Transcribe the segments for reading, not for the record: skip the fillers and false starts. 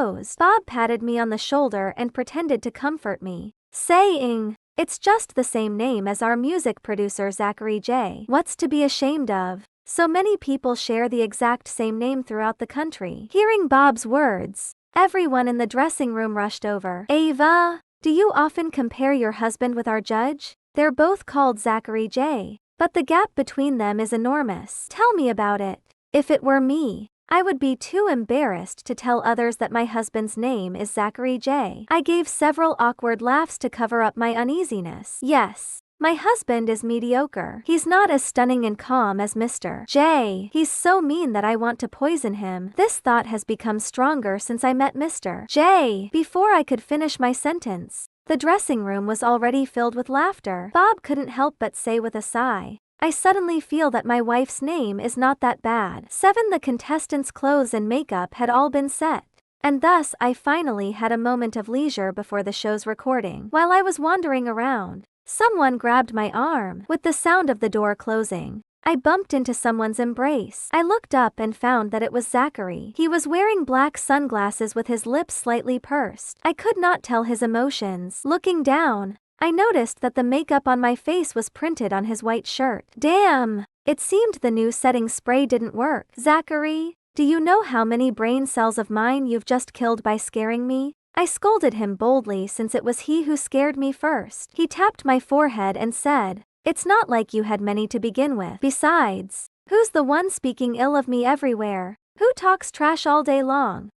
closed. Bob patted me on the shoulder and pretended to comfort me, saying, "It's just the same name as our music producer Zachary J. What's to be ashamed of? So many people share the exact same name throughout the country." Hearing Bob's words, everyone in the dressing room rushed over. "Ava, do you often compare your husband with our judge? They're both called Zachary J. But the gap between them is enormous. Tell me about it." If it were me, I would be too embarrassed to tell others that my husband's name is Zachary J. I gave several awkward laughs to cover up my uneasiness. Yes, my husband is mediocre. He's not as stunning and calm as Mr. J. He's so mean that I want to poison him. This thought has become stronger since I met Mr. J. Before I could finish my sentence, the dressing room was already filled with laughter. Bob couldn't help but say with a sigh, "I suddenly feel that my wife's name is not that bad." 7. The contestants' clothes and makeup had all been set, and thus I finally had a moment of leisure before the show's recording. While I was wandering around, someone grabbed my arm. With the sound of the door closing, I bumped into someone's embrace. I looked up and found that it was Zachary. He was wearing black sunglasses with his lips slightly pursed. I could not tell his emotions. Looking down, I noticed that the makeup on my face was printed on his white shirt. Damn! It seemed the new setting spray didn't work. "Zachary, do you know how many brain cells of mine you've just killed by scaring me?" I scolded him boldly since it was he who scared me first. He tapped my forehead and said, "It's not like you had many to begin with. Besides, who's the one speaking ill of me everywhere? Who talks trash all day long?"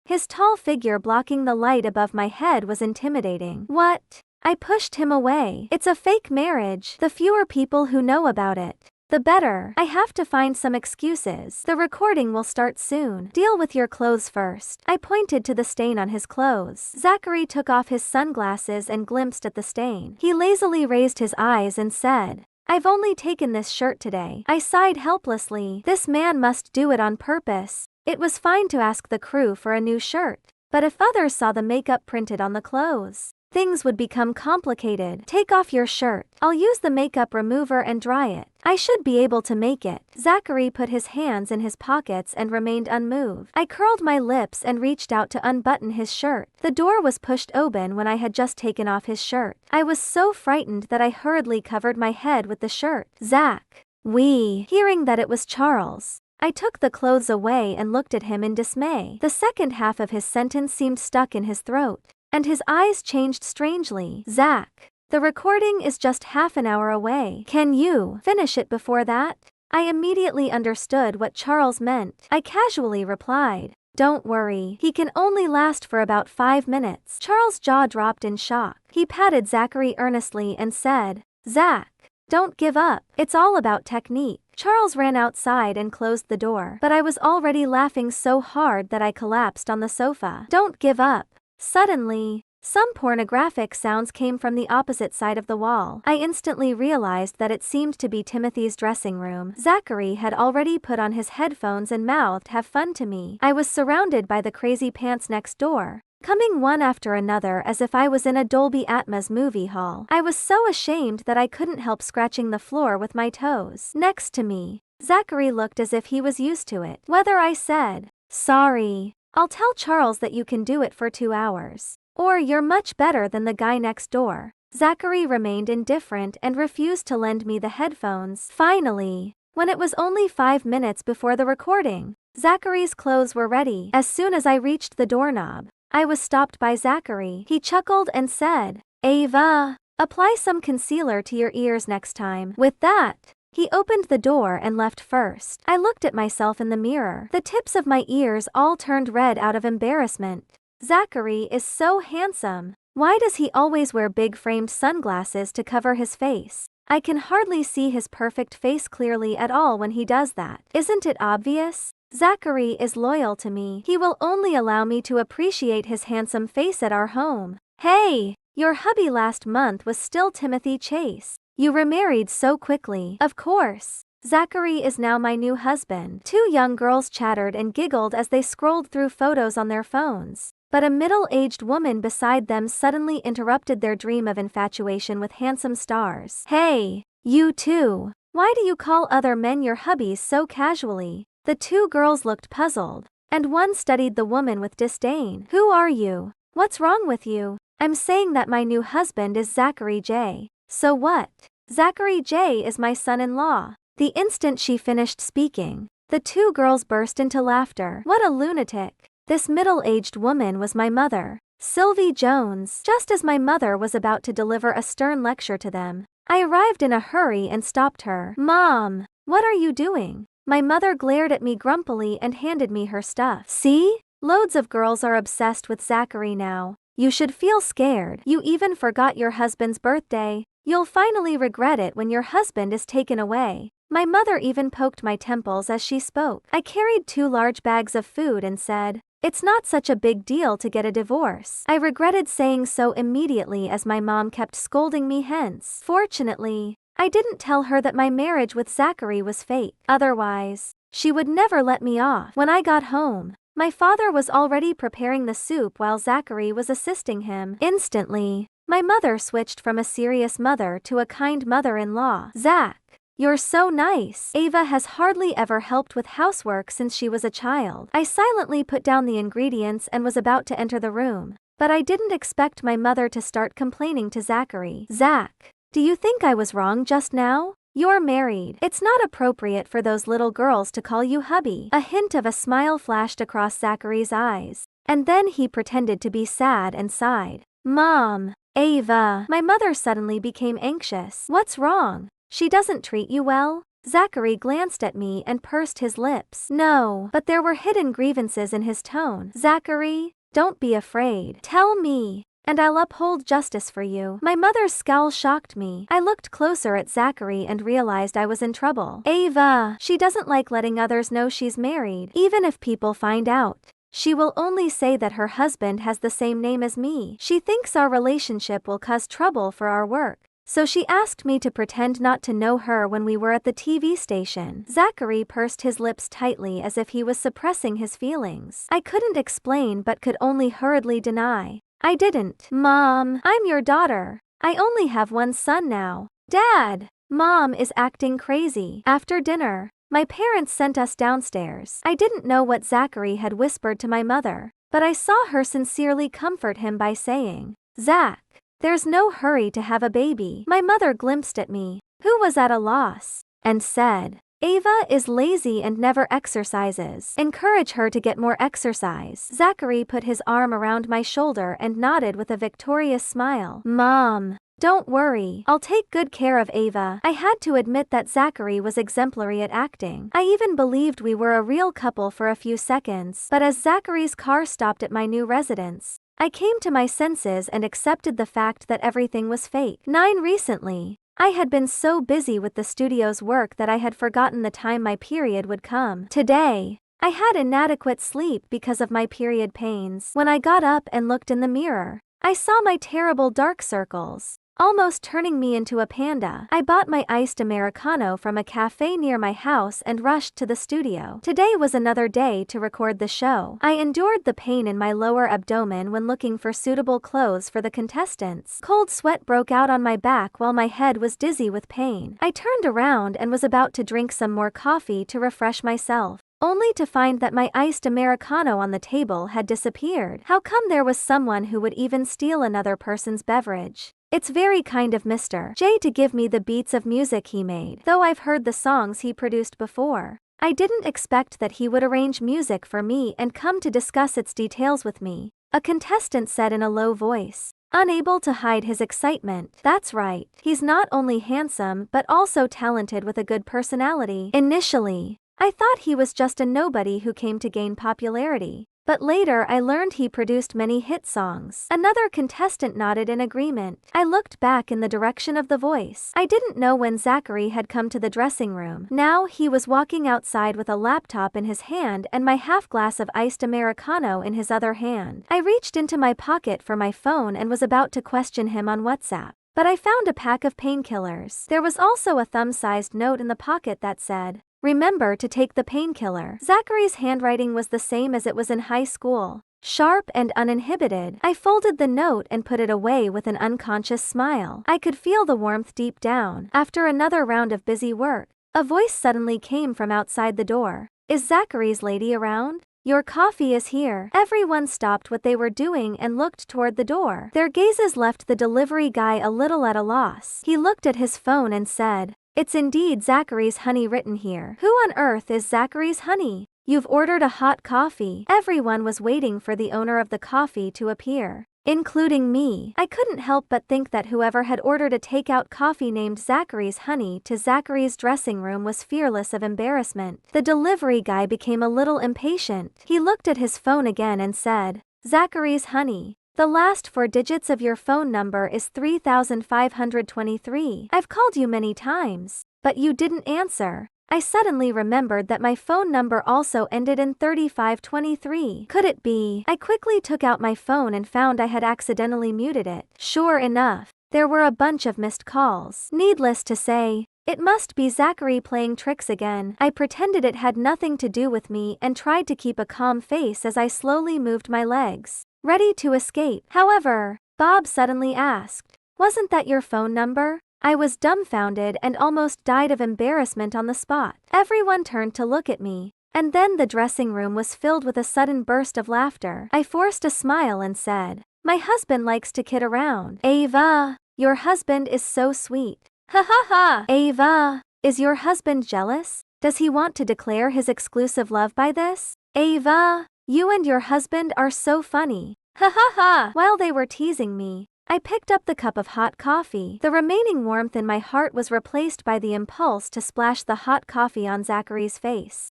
His tall figure blocking the light above my head was intimidating. "What?" I pushed him away. "It's a fake marriage. The fewer people who know about it, the better. I have to find some excuses. The recording will start soon. Deal with your clothes first." I pointed to the stain on his clothes. Zachary took off his sunglasses and glimpsed at the stain. He lazily raised his eyes and said, "I've only taken this shirt today." I sighed helplessly. This man must do it on purpose. It was fine to ask the crew for a new shirt, but if others saw the makeup printed on the clothes, things would become complicated. "Take off your shirt. I'll use the makeup remover and dry it. I should be able to make it." Zachary put his hands in his pockets and remained unmoved. I curled my lips and reached out to unbutton his shirt. The door was pushed open when I had just taken off his shirt. I was so frightened that I hurriedly covered my head with the shirt. "Zach, hearing that it was Charles, I took the clothes away and looked at him in dismay. The second half of his sentence seemed stuck in his throat, and his eyes changed strangely. "Zach, the recording is just half an hour away. Can you finish it before that?" I immediately understood what Charles meant. I casually replied, "Don't worry, he can only last for about 5 minutes." Charles' jaw dropped in shock. He patted Zachary earnestly and said, "Zach, don't give up. It's all about technique." Charles ran outside and closed the door, but I was already laughing so hard that I collapsed on the sofa. "Don't give up." Suddenly, some pornographic sounds came from the opposite side of the wall. I instantly realized that it seemed to be Timothy's dressing room. Zachary had already put on his headphones and mouthed "have fun" to me. I was surrounded by the crazy pants next door, coming one after another as if I was in a Dolby Atmos movie hall. I was so ashamed that I couldn't help scratching the floor with my toes. Next to me, Zachary looked as if he was used to it. Whether I said, "Sorry, I'll tell Charles that you can do it for 2 hours," or "You're much better than the guy next door," Zachary remained indifferent and refused to lend me the headphones. Finally, when it was only 5 minutes before the recording, Zachary's clothes were ready. As soon as I reached the doorknob, I was stopped by Zachary. He chuckled and said, "Ava, apply some concealer to your ears next time." With that, he opened the door and left first. I looked at myself in the mirror. The tips of my ears all turned red out of embarrassment. Zachary is so handsome. Why does he always wear big framed sunglasses to cover his face? I can hardly see his perfect face clearly at all when he does that. Isn't it obvious? Zachary is loyal to me. He will only allow me to appreciate his handsome face at our home. "Hey, your hubby last month was still Timothy Chase. You remarried so quickly." "Of course. Zachary is now my new husband." 2 young girls chattered and giggled as they scrolled through photos on their phones, but a middle-aged woman beside them suddenly interrupted their dream of infatuation with handsome stars. "Hey, you two, why do you call other men your hubbies so casually?" The 2 girls looked puzzled. and one studied the woman with disdain. "Who are you? What's wrong with you?" "I'm saying that my new husband is Zachary J. So what? Zachary J is my son-in-law." The instant she finished speaking, the two girls burst into laughter. What a lunatic. This middle-aged woman was my mother, Sylvie Jones. Just as my mother was about to deliver a stern lecture to them, I arrived in a hurry and stopped her. "Mom, what are you doing?" My mother glared at me grumpily and handed me her stuff. "See? Loads of girls are obsessed with Zachary now. You should feel scared. You even forgot your husband's birthday. You'll finally regret it when your husband is taken away." My mother even poked my temples as she spoke. I carried 2 large bags of food and said, "It's not such a big deal to get a divorce." I regretted saying so immediately as my mom kept scolding me hence. Fortunately, I didn't tell her that my marriage with Zachary was fake. Otherwise, she would never let me off. When I got home, my father was already preparing the soup while Zachary was assisting him. Instantly, my mother switched from a serious mother to a kind mother-in-law. "Zach, you're so nice. Ava has hardly ever helped with housework since she was a child." I silently put down the ingredients and was about to enter the room, but I didn't expect my mother to start complaining to Zachary. "Zach, do you think I was wrong just now? You're married. It's not appropriate for those little girls to call you hubby." A hint of a smile flashed across Zachary's eyes, and then he pretended to be sad and sighed. "Mom, Ava." My mother suddenly became anxious. "What's wrong? She doesn't treat you well?" Zachary glanced at me and pursed his lips. "No," but there were hidden grievances in his tone. "Zachary, don't be afraid. Tell me, and I'll uphold justice for you." My mother's scowl shocked me. I looked closer at Zachary and realized I was in trouble. "Ava, she doesn't like letting others know she's married. Even if people find out, she will only say that her husband has the same name as me. She thinks our relationship will cause trouble for our work. So she asked me to pretend not to know her when we were at the TV station." Zachary pursed his lips tightly as if he was suppressing his feelings. I couldn't explain but could only hurriedly deny. "I didn't." "Mom, I'm your daughter. I only have one son now." "Dad, Mom is acting crazy." After dinner, my parents sent us downstairs. I didn't know what Zachary had whispered to my mother, but I saw her sincerely comfort him by saying, "Zach, there's no hurry to have a baby." My mother glimpsed at me, who was at a loss, and said, "Ava is lazy and never exercises. Encourage her to get more exercise." Zachary put his arm around my shoulder and nodded with a victorious smile. "Mom, don't worry. I'll take good care of Ava." I had to admit that Zachary was exemplary at acting. I even believed we were a real couple for a few seconds, but as Zachary's car stopped at my new residence, I came to my senses and accepted the fact that everything was fake. Recently, I had been so busy with the studio's work that I had forgotten the time my period would come. Today, I had inadequate sleep because of my period pains. When I got up and looked in the mirror, I saw my terrible dark circles, almost turning me into a panda. I bought my iced Americano from a cafe near my house and rushed to the studio. Today was another day to record the show. I endured the pain in my lower abdomen when looking for suitable clothes for the contestants. Cold sweat broke out on my back while my head was dizzy with pain. I turned around and was about to drink some more coffee to refresh myself, only to find that my iced Americano on the table had disappeared. How come there was someone who would even steal another person's beverage? It's very kind of Mr. J to give me the beats of music he made, though I've heard the songs he produced before. I didn't expect that he would arrange music for me and come to discuss its details with me, a contestant said in a low voice, unable to hide his excitement. "That's right. He's not only handsome but also talented with a good personality." Initially, I thought he was just a nobody who came to gain popularity, but later I learned he produced many hit songs. Another contestant nodded in agreement. I looked back in the direction of the voice. I didn't know when Zachary had come to the dressing room. Now he was walking outside with a laptop in his hand and my half glass of iced Americano in his other hand. I reached into my pocket for my phone and was about to question him on WhatsApp, but I found a pack of painkillers. There was also a thumb-sized note in the pocket that said, "Remember to take the painkiller." Zachary's handwriting was the same as it was in high school, sharp and uninhibited. I folded the note and put it away with an unconscious smile. I could feel the warmth deep down. After another round of busy work, a voice suddenly came from outside the door. "Is Zachary's lady around?" Your coffee is here. Everyone stopped what they were doing and looked toward the door. Their gazes left the delivery guy a little at a loss. He looked at his phone and said, "It's indeed Zachary's honey written here. Who on earth is Zachary's honey? You've ordered a hot coffee." Everyone was waiting for the owner of the coffee to appear, including me. I couldn't help but think that whoever had ordered a takeout coffee named Zachary's Honey to Zachary's dressing room was fearless of embarrassment. The delivery guy became a little impatient. He looked at his phone again and said, "Zachary's Honey. The last 4 digits of your phone number is 3523. I've called you many times, but you didn't answer." I suddenly remembered that my phone number also ended in 3523. Could it be? I quickly took out my phone and found I had accidentally muted it. Sure enough, there were a bunch of missed calls. Needless to say, it must be Zachary playing tricks again. I pretended it had nothing to do with me and tried to keep a calm face as I slowly moved my legs, ready to escape. However, Bob suddenly asked, "Wasn't that your phone number?" I was dumbfounded and almost died of embarrassment on the spot. Everyone turned to look at me, and then the dressing room was filled with a sudden burst of laughter. I forced a smile and said, "My husband likes to kid around." "Ava, your husband is so sweet." "Ha ha ha." "Ava, is your husband jealous? Does he want to declare his exclusive love by this?" "Ava, you and your husband are so funny." "Ha ha ha." While they were teasing me, I picked up the cup of hot coffee. The remaining warmth in my heart was replaced by the impulse to splash the hot coffee on Zachary's face.